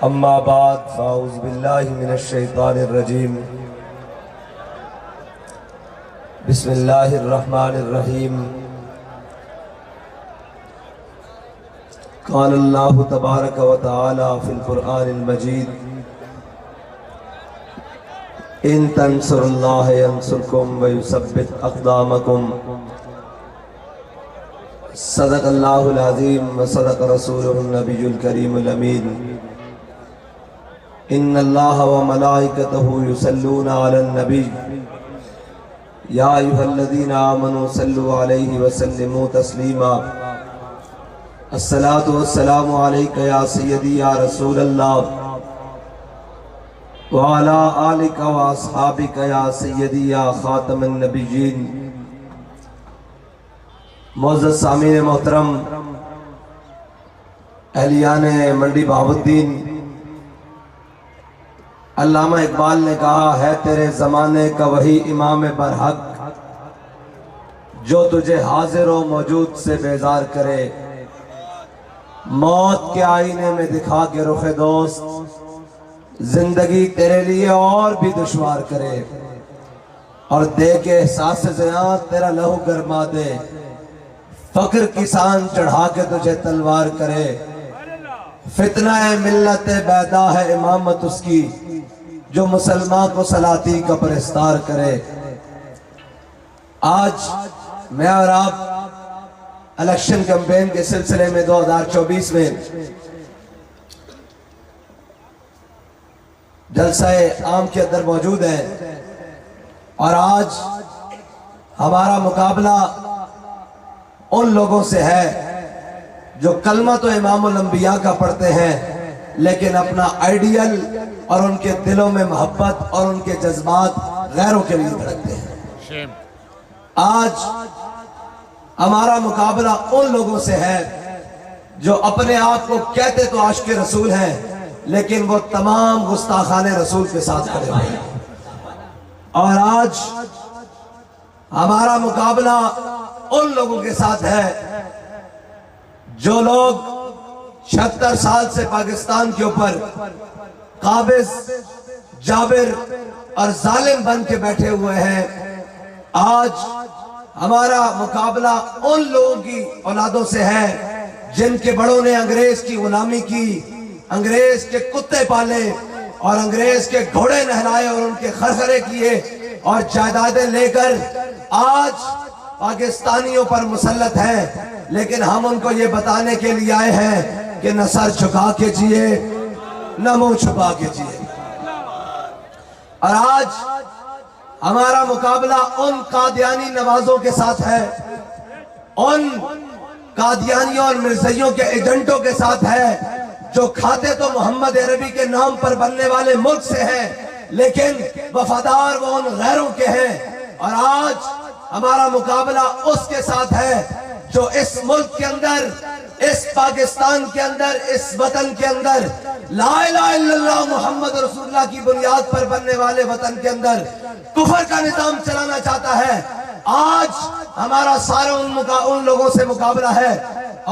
اما بعد فاعوذ باللہ من الشیطان الرجیم بسم اللہ الرحمن الرحیم قال اللہ تبارک و تعالی فی القرآن المجید ان تنصر اللہ ینصرکم ویثبت اقدامکم صدق اللہ العظیم وصدق رسولہ النبی الکریم الامین ان اللہ وملائکتہ یصلون علی النبی یا ایہا الذین آمنوا صلوا علیہ وسلموا تسلیما الصلاة والسلام علیک یا سیدی یا رسول اللہ وعلی آلک واصحابک یا سیدی یا خاتم النبیین۔ معزز سامعین محترم، اہلیان منڈی بہاؤالدین، علامہ اقبال نے کہا ہے تیرے زمانے کا وہی امام برحق جو تجھے حاضر و موجود سے بیزار کرے، موت کے آئینے میں دکھا کے رخ دوست زندگی تیرے لیے اور بھی دشوار کرے، اور دے کے احساس زیاں تیرا لہو گرما دے، فقر کسان چڑھا کے تجھے تلوار کرے، فتنہ ملت بیدا ہے امامت اس کی جو مسلمان کو سلاطی کا پرستار کرے۔ آج میں اور آپ الیکشن کیمپین کے سلسلے میں 2024 میں جلسہ عام کے اندر موجود ہیں، اور آج ہمارا مقابلہ ان لوگوں سے ہے جو کلمہ تو امام الانبیاء کا پڑھتے ہیں لیکن اپنا آئیڈیل اور ان کے دلوں میں محبت اور ان کے جذبات غیروں کے لیے دھڑکتے ہیں۔ آج ہمارا مقابلہ ان لوگوں سے ہے جو اپنے آپ کو کہتے تو عاشق رسول ہیں لیکن وہ تمام گستاخان رسول کے ساتھ کھڑے ہوئے ہیں۔ اور آج ہمارا مقابلہ ان لوگوں کے ساتھ ہے جو لوگ 76 سال سے پاکستان کے اوپر قابض، جابر اور ظالم بن کے بیٹھے ہوئے ہیں۔ آج ہمارا مقابلہ ان لوگوں کی اولادوں سے ہے جن کے بڑوں نے انگریز کی غلامی کی، انگریز کے کتے پالے اور انگریز کے گھوڑے نہلائے اور ان کے خرخرے کیے اور جائیدادیں لے کر آج پاکستانیوں پر مسلط ہیں، لیکن ہم ان کو یہ بتانے کے لیے آئے ہیں کہ نہ سر جھکا کے جیے نہ منہ چھپا کے جیے۔ اور آج ہمارا مقابلہ ان قادیانی نوازوں کے ساتھ ہے، ان قادیانیوں اور مرزائیوں کے ایجنٹوں کے ساتھ ہے جو کھاتے تو محمد عربی کے نام پر بننے والے ملک سے ہیں لیکن وفادار وہ ان غیروں کے ہیں۔ اور آج ہمارا مقابلہ اس کے ساتھ ہے جو اس ملک کے اندر، اس پاکستان کے اندر، اس وطن کے اندر لا الہ الا اللہ محمد رسول اللہ کی بنیاد پر بننے والے وطن کے اندر کفر کا نظام چلانا چاہتا ہے۔ آج ہمارا سارا ان لوگوں سے مقابلہ ہے،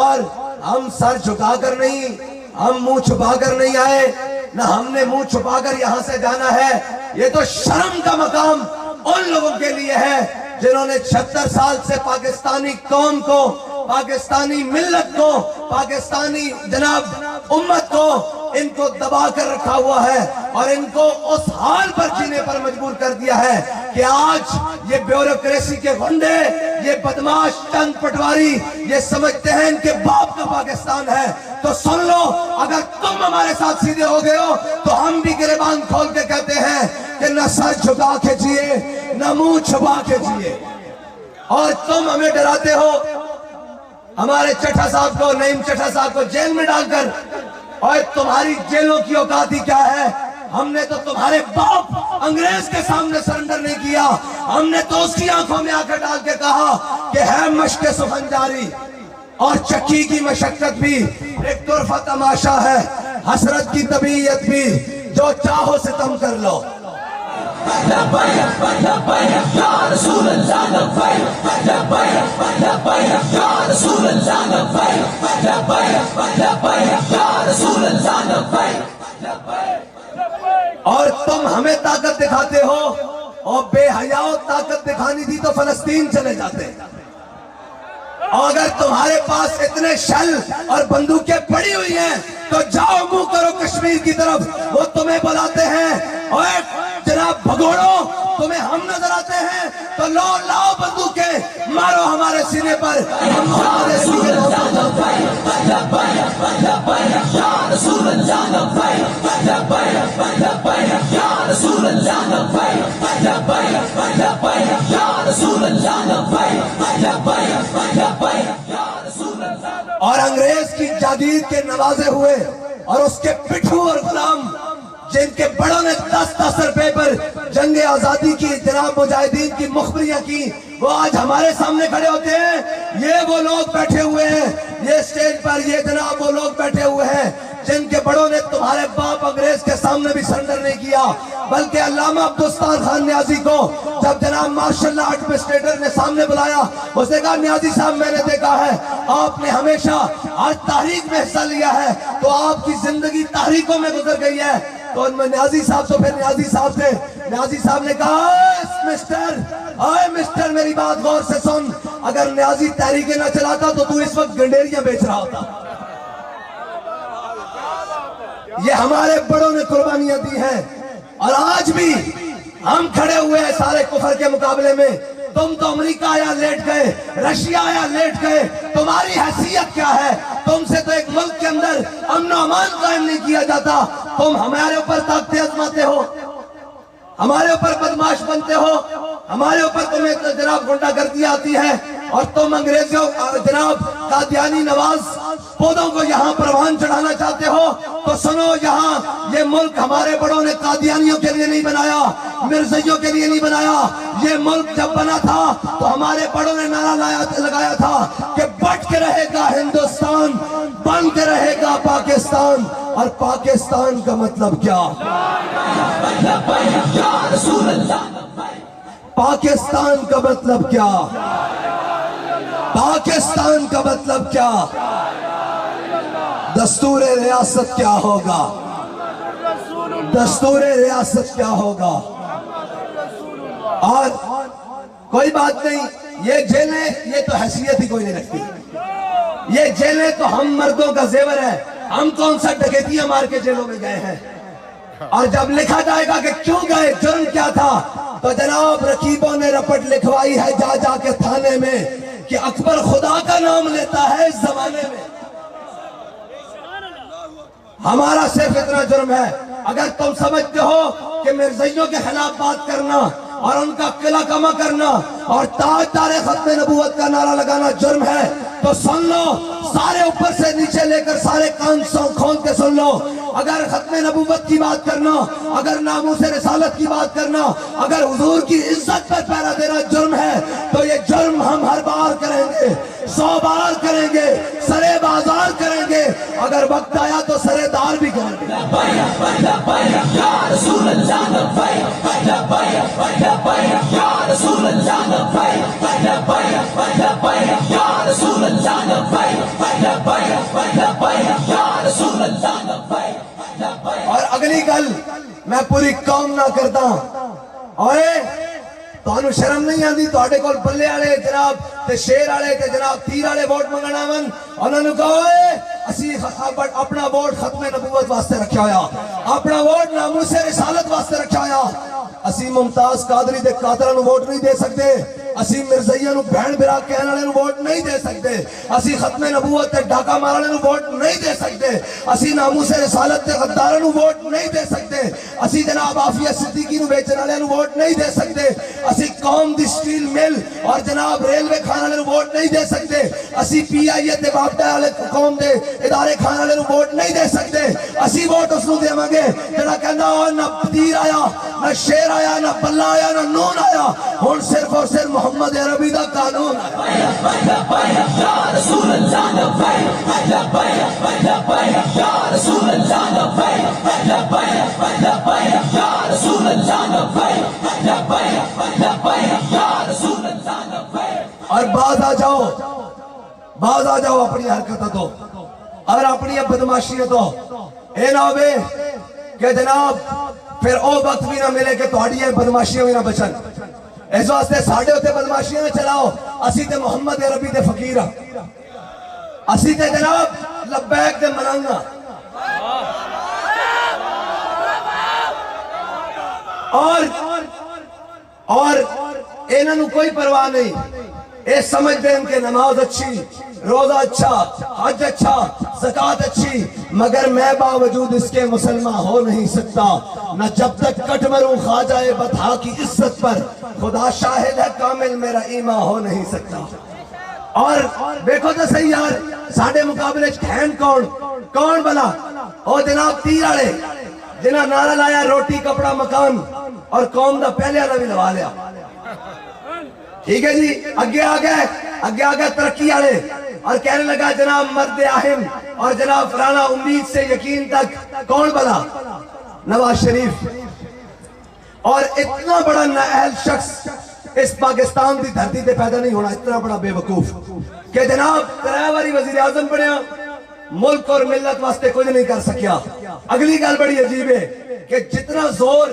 اور ہم سر جھکا کر نہیں، ہم منہ چھپا کر نہیں آئے، نہ ہم نے منہ چھپا کر یہاں سے جانا ہے۔ یہ تو شرم کا مقام ان لوگوں کے لیے ہے جنہوں نے 76 سال سے پاکستانی قوم کو، پاکستانی ملت کو، پاکستانی جناب امت کو ان کو دبا کر رکھا ہوا ہے اور ان کو اس حال پر جینے پر مجبور کر دیا ہے کہ آج یہ بیوروکریسی کے غنڈے، یہ بدماش ٹنگ پٹواری یہ سمجھتے ہیں ان کے باپ کا پاکستان ہے۔ تو سن لو، اگر تم ہمارے ساتھ سیدھے ہو گئے ہو تو ہم بھی گریبان کھول کے کہتے ہیں کہ نہ سر جھکا کے جیے نہ منہ چھپا کے جیے۔ اور تم ہمیں ڈراتے ہو، ہمارے چٹھا صاحب کو، نعیم چٹھا صاحب کو جیل میں ڈال کر، اور تمہاری جیلوں کی اوقات ہی کیا ہے؟ ہم نے تو تمہارے باپ انگریز کے سامنے سرنڈر نہیں کیا، ہم نے تو اس کی آنکھوں میں آنکھ ڈال کے کہا کہ ہے مشق سخن جاری اور چکی کی مشقت بھی ایک طرفہ تماشا ہے، حسرت کی طبیعت بھی جو چاہو ستم کر لو۔ لبیک لبیک یا رسول اللہ، لبیک لبیک لبیک یا رسول اللہ، لبیک لبیک لبیک یا رسول اللہ، لبیک تم ہمیں طاقت دکھاتے ہو، اور بے حیاؤ طاقت دکھانی تھی تو فلسطین چلے جاتے. اور اگر تمہارے پاس اتنے شل اور بندوقیں پڑی ہوئی ہیں تو جاؤ منہ کرو کشمیر کی طرف. وہ تمہیں بلاتے ہیں اور جناب بھگوڑو، تمہیں ہم نظر آتے ہیں تو لاؤ بندوقیں، مارو ہمارے سینے پر. ہم ہمارے سینے اور انگریز کی جاگیر کے نوازے ہوئے اور اس کے پٹھو اور غلام جن کے بڑوں نے 10 روپے پر جنگ آزادی کی جناب مجاہدین کی مخبریاں کی، وہ آج ہمارے سامنے کھڑے ہوتے ہیں. یہ وہ لوگ بیٹھے ہوئے ہیں یہ سٹیج پر، یہ جناب وہ لوگ بیٹھے ہوئے ہیں جن کے بڑوں نے تمہارے باپ انگریز کے سامنے بھی سرنڈر نہیں کیا، بلکہ علامہ عبدالستار خان نیازی کو جب جناب مارشل لا ایڈمنسٹریٹر نے سامنے بلایا، اس نے کہا نیازی صاحب میں نے دیکھا ہے آپ نے ہمیشہ آج تحریک میں حصہ لیا ہے تو آپ کی زندگی تحریکوں میں گزر گئی ہے. تو نیازی صاحب تو پھر نیازی صاحب تھے. نیازی صاحب نے کہا مسٹر میری بات غور سے سن، اگر نیازی تحریکیں نہ چلاتا تو اس وقت گنڈیریاں بیچ رہا ہوتا. یہ ہمارے بڑوں نے قربانیاں دی ہیں اور آج بھی ہم کھڑے ہوئے ہیں سارے کفر کے مقابلے میں. تم تو امریکہ آیا لیٹ گئے، رشیا آیا لیٹ گئے، تمہاری حیثیت کیا ہے؟ تم سے تو ایک ملک کے اندر امن و امان قائم نہیں کیا جاتا. تم ہمارے اوپر طاقتیں آزماتے ہو، ہمارے اوپر بدماش بنتے ہو، ہمارے اوپر تمہیں جناب غنڈہ گردی آتی ہے، اور تم انگریزوں جناب قادیانی نواز پودوں کو یہاں پروان چڑھانا چاہتے ہو. تو سنو، یہاں یہ ملک ہمارے بڑوں نے قادیانیوں کے لیے نہیں بنایا، مرزائیوں کے لیے نہیں بنایا. یہ ملک جب بنا تھا تو ہمارے بڑوں نے نعرہ لگایا تھا کہ بٹ کے رہے گا ہندوستان، بن کے رہے گا پاکستان. اور پاکستان کا مطلب کیا؟ پاکستان کا مطلب کیا؟ پاکستان کا مطلب کیا؟ دستور ریاست کیا ہوگا؟ دستور ریاست کیا ہوگا؟ اور کوئی بات نہیں، یہ جیلیں یہ تو حیثیت ہی کوئی نہیں رکھتی. یہ جیلیں تو ہم مردوں کا زیور ہے. ہم کون سا ڈکیتیاں مار کے جیلوں میں گئے ہیں؟ اور جب لکھا جائے گا کہ کیوں گئے، جرم کیا تھا، تو جناب رقیبوں نے رپٹ لکھوائی ہے جا جا کے تھانے میں کہ اکبر خدا کا نام لیتا ہے اس زمانے میں. ہمارا صرف اتنا جرم ہے. اگر تم سمجھتے ہو کہ مرزائیوں کے خلاف بات کرنا اور ان کا قلعہ کما کرنا اور تاجدار ختم نبوت کا نعرہ لگانا جرم ہے تو سن لو، سارے اوپر سے نیچے لے کر سارے کان کھول کے سن لو. اگر ختم نبوت کی بات کرنا، اگر ناموس رسالت کی بات کرنا، اگر حضور کی عزت پر پہرا دینا جرم ہے تو یہ جرم ہم ہر بار کریں گے، 100 بار کریں گے، سرے بازار کریں گے، اگر وقت آیا تو سرے دار بھی کریں گے. اور اگلی گل میں پوری قوم نہ کرتا اوئے تانوں شرم نہیں آندی تواڈے کول بلے والے جناب تے شیر والے تے جناب تیر والے ووٹ منگن آون انہاں نوں کہو اوئے اسی اپنا ووٹ ختم نبوت واسطے رکھیا ہویا اپنا ووٹ ناموس رسالت واسطے رکھیا ہویا اسی ممتاز قادری دے قاتلاں نوں ووٹ نہیں دے سکتے اسی مرزائیاں نوں بہن برا کہن والے نوں ووٹ نہیں دے سکتے اسی ختم نبوت تے ڈاکا مارن والے نوں ووٹ نہیں دے سکتے اسی ناموس رسالت تے غداراں نوں ووٹ نہیں دے سکتے اسی جناب عافیہ صدیقی نوں بیچن والے نوں ووٹ نہیں دے سکتے اسی قوم دی سٹیل مل اور جناب ریلوے کھان والے نوں ووٹ نہیں دے سکتے اسی پی آئی اے تے باپٹا والے قوم دے ادارے کھان والے نوں ووٹ نہیں دے سکتے اسی ووٹ اس نوں دیواں گے جڑا کہندا نہ تیر آیا نہ شیر آیا نہ بلا آیا نہ نون آیا ہن صرف اور صرف محمد عربی دا قانون اور باز آ جاؤ اپنی حرکتوں تو اور اپنی بدماشیوں تو اے نہ ہوئے کہ جناب پھر او وقت بھی نہ ملے کہ تہاڈیاں بدماشیاں بھی نہ بچن. اس واسطے ساڈے اتنے بدماشیاں نہ چلاؤ. اسی تے محمد عربی دے فقیر ہاں. اسی تے جناب لبیک دے ملنگ ہاں. اور انہاں نوں کوئی پرواہ نہیں. اے سمجھتے ہیں کہ نماز اچھی, روزہ اچھا, حج اچھا, زکوٰۃ اچھی, مگر میں باوجود اس کے مسلمان ہو نہیں سکتا. نہ جب تک کٹ مروں خواجہ بطحا کی عزت پر, خدا شاہد ہے کامل میرا ایمان ہو نہیں سکتا. اور دیکھو تو صحیح یار, ساڑھے مقابلے کھین کون بلا؟ او جناب تیر آڑے جنہاں نعرہ لایا روٹی کپڑا مکان, اور قوم دا پہلے والا بھی لوا لیا. ٹھیک ہے جی, اگے آگے ترقی آڑے, اور کہنے لگا جناب مرد اہم اور جناب فرانا امید سے یقین تک کون بلا؟ نواز شریف. اور اتنا بڑا نااہل شخص اس پاکستان دی دھرتی تے پیدا نہیں ہونا, اتنا بڑا بے وقوف کہ جناب ترائیواری وزیر اعظم بنیا, ملک اور ملت واسطے کچھ نہیں کر سکیا. اگلی گل بڑی عجیب ہے کہ جتنا زور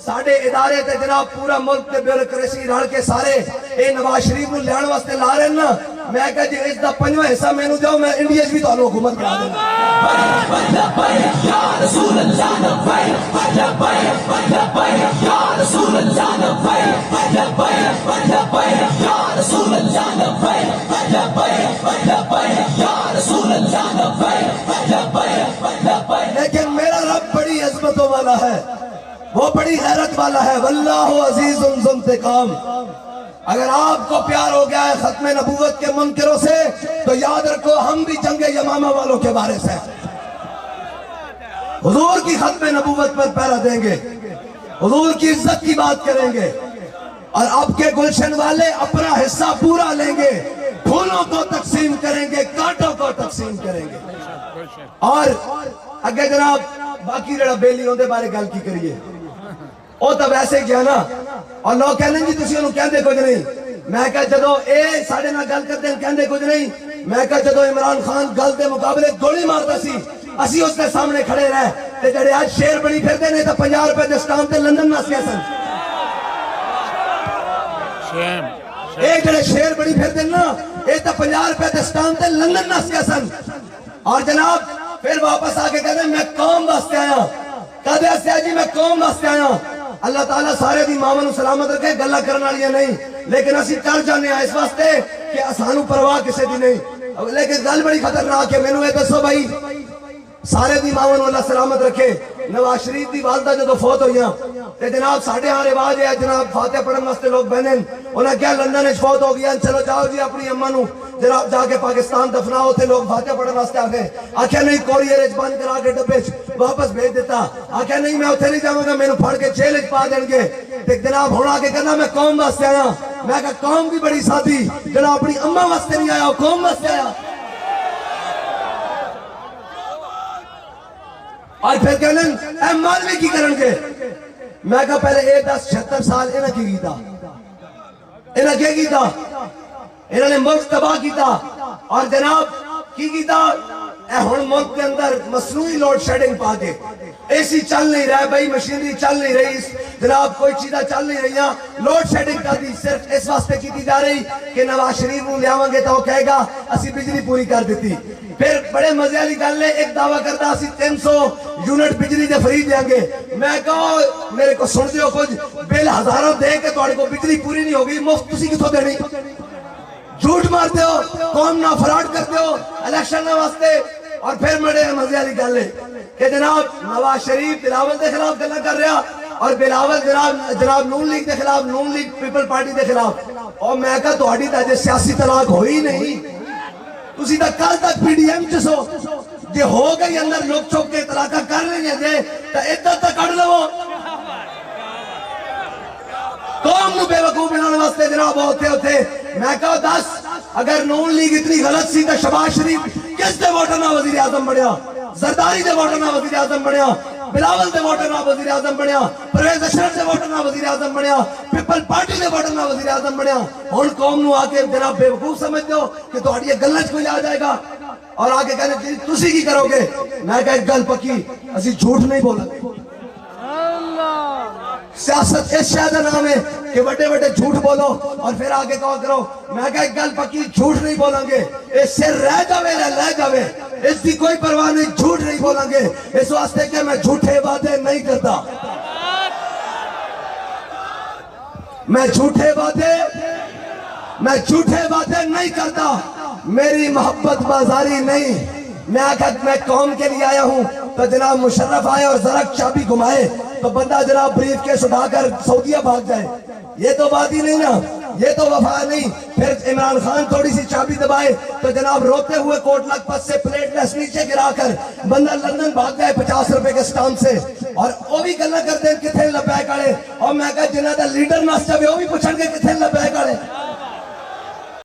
ساڑھے ادارے تے جناب پورا ملک تے بیوروکریسی رل کے سارے اے نواز شریف نو لیان واسطے لا رہے نا, میں کہا جی اس دا 5واں حصہ میں نو دیو, میں انڈیا بھی تو حکومت کرا دینا. لیکن میرا رب بڑی عظمتوں والا ہے, وہ بڑی غیرت والا ہے. واللہ عزیز ذو انتقام. اگر آپ کو پیار ہو گیا ہے ختم نبوت کے منکروں سے تو یاد رکھو ہم بھی جنگ یمامہ والوں کے بارے سے حضور کی ختم نبوت پر پہرا دیں گے, حضور کی عزت کی بات کریں گے, اور اب کے گلشن والے اپنا حصہ پورا لیں گے, پھولوں کو تقسیم کریں گے, کانٹوں کو تقسیم کریں گے. اور اگے جناب باقی جڑا بیلی ہوندے بارے گل کی کریے, او تو ویسے گیا نا, اور لوگ کہنے جی تسی انہوں کہندے کچھ نہیں. میں کہا جدو اے ساڑھے نہ گل کرتے ہیں کہندے کچھ نہیں. میں کہا جدو عمران خان گل دے مقابلے گولی مارتا سی, اسی اس کے سامنے کھڑے رہے تے جڑے آج شیر بنی پھردے نہیں تو 50 روپے دے سٹام تے لندن نہ سیا سن. ایک جڑے شیر بنی پھردے نا اے تو 50 روپے دے سٹام تے لندن نہ سیا سن. اور جناب پھر واپس آ کے کہتے ہیں میں قوم واسطے آیا. کہتے ہیں جی میں قوم واسطے آیا. اللہ تعالیٰ سارے دی مامن سلامت رکھے, گلہ کرنا والیاں نہیں, لیکن اسی کر جانے ہیں اس واسطے کہ اسانو پرواہ کسے دی نہیں. لیکن گل بڑی خطرناک ہے. میں نے دسو بھائی سارے دی مامن اللہ سلامت رکھے, نواز شریف دی والدہ جدو فوت ہوئیاں تے جناب ساڑھے ہاں رواج ہے جناب فاتح پڑھن واسطے لوگ بہنیں, انہیں کیا لندن اچ فوت ہو گیا, چلو جاؤ جی اپنی اماں نو جناب جا کے پاکستان دفناؤ. تے لوگ فاتح پڑھن واسطے آگئے, آکھیا نہیں کوریئر اچ بند کرا کے ڈبے واپس بھیج دیتا. آکھیا نہیں میں اتھے نہیں جاؤں گا, میں نو پھڑ کے جیل اچ پا دیں گے. تے جناب ہونا کے کہنا میں قوم واسطے آیا. میں کہا قوم کی بڑی ساتھی, جناب اپنی اماں واسطے نہیں آیا, قوم واسطے آیا. اور پھر کہنے اے مولوی کی کرن گے. میں کہا پہلے 10-76 سال انہاں کی گیتا, انہاں کیا کیتا, انہاں نے ملک تباہ کیتا. اور جناب کی کیتا, اے ہن ملک کے اندر مصنوعی لوڈ شیڈنگ پا کے اے سی چل نہیں رہا ہے بھائی, مشینری چل نہیں رہی, جناب کوئی چیزیں چل نہیں رہی ہیں. لوڈ شیڈنگ کا دی صرف اس واسطے کی جا رہی کہ نواز شریف کو لیاویں گے تو وہ کہے گا اسی بجلی پوری کر دیتی. پھر بڑے مزے والی گل نے ایک دعویٰ کرتا اسی 300 یونٹ بجلی دے فری دیں گے. میں کہا میرے کو سن دیو کچھ بل ہزاروں دے کے تواڈے کو بجلی پوری نہیں ہوگی, مفت تسی کتھوں دینی. جھوٹ مارتے ہو, قوم نہ فراڈ کرتے ہو الیکشن واسطے. اور پھر بڑے مزے والی گل ہے کہ جناب نواز شریف بلاول دے خلاف گلاں کر رہا, اور بلاول جناب نون لیگ دے خلاف, نون لیگ پیپل پارٹی دے خلاف. اور میں کہا تہاڈی تے اجے سیاسی طلاق ہوئی نہیں, تسی تا کل تک پی ڈی ایم چ سو, جے ہو گئی اندر لوگ چوک کے طلاقہ کر لیں جے تو ادھر تک کر لو. قوم نو بے وقوف بنانے واسطے جناب ہوتے میں کہا 10 اگر نون لیگ اتنی غلط سی تو شہباز شریف کس دے ووٹر نہ وزیر اعظم بنیا, زرداری دے ووٹر نہ وزیر اعظم بنیا, بلاول دے ووٹر نہ وزیر اعظم بنیا, پرویز اشرف دے ووٹر نہ وزیر اعظم بنیا, پیپل پارٹی دے ووٹر نہ وزیر اعظم بنیا. ہن قوم نو آ کے جناب بے وقوف سمجھ دو کہ تہاڈی گلاں وچ کوئی آ جائے گا اور آ کے کہنے جی تسی کی کرو گے. میں کہا ایک گل پکی, اسی جھوٹ نہیں بولیں گے. سیاست اس شاید نام ہے کہ بڑے بڑے جھوٹ بولو اور پھر آگے کہا کرو میں کہا گل پکی جھوٹ نہیں بولیں گے اس سے رہ جاوے اس کی کوئی پرواہ نہیں جھوٹ نہیں بولیں گے اس واسطے کہ میں جھوٹے وعدے نہیں کرتا میں جھوٹے وعدے نہیں کرتا میری محبت بازاری نہیں میں قوم کے لیے آیا ہوں تو جناب مشرف آئے اور ذرا چابی گھمائے تو بندہ جناب بریف کیس اٹھا کر سعودیہ بھاگ جائے یہ تو بات ہی نہیں نا یہ تو وفا نہیں پھر عمران خان تھوڑی سی چابی دبائے تو جناب روتے ہوئے کوٹ لکھپت سے پلیٹ لیس نیچے گرا کر بندہ لندن بھاگ گئے 50 روپے کے سٹام سے اور وہ بھی گلہ کرتے ہیں کتھے لبیک آڑے اور میں کہا جنہ دا لیڈر ناس جاوے وہ بھی پوچھن کے کتھے لبیک آڑے